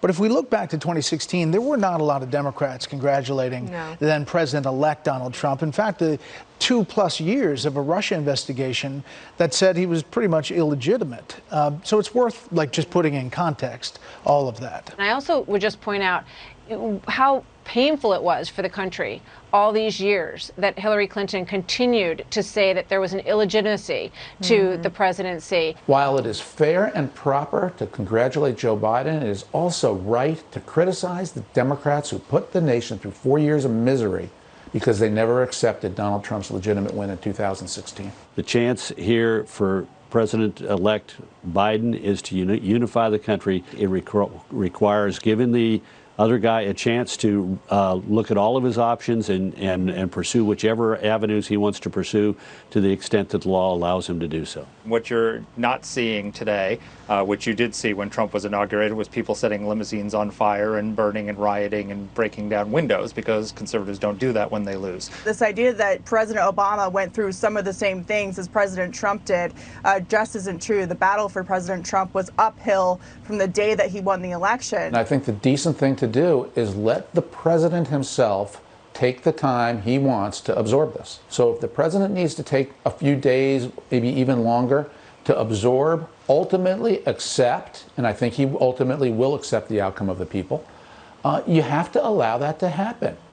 But if we look back to 2016, there were not a lot of Democrats congratulating the then President-elect Donald Trump. In fact, the 2+ years of a Russia investigation that said he was pretty much illegitimate. So it's worth just putting in context all of that. And I also would just point out how painful it was for the country all these years that Hillary Clinton continued to say that there was an illegitimacy to the presidency. While it is fair and proper to congratulate Joe Biden, it is also right to criticize the Democrats who put the nation through 4 years of misery because they never accepted Donald Trump's legitimate win in 2016. The chance here for President-elect Biden is to unify the country. It requires giving the other guy a chance to look at all of his options and pursue whichever avenues he wants to pursue to the extent that the law allows him to do so. What you're not seeing today, which you did see when Trump was inaugurated, was people setting limousines on fire and burning and rioting and breaking down windows, because conservatives don't do that when they lose. This idea that President Obama went through some of the same things as President Trump did just isn't true. The battle for President Trump was uphill from the day that he won the election. And I think the decent thing to do is let the president himself take the time he wants to absorb this. So if the president needs to take a few days, maybe even longer, to absorb, ultimately accept, and I think he ultimately will accept the outcome of the people, you have to allow that to happen.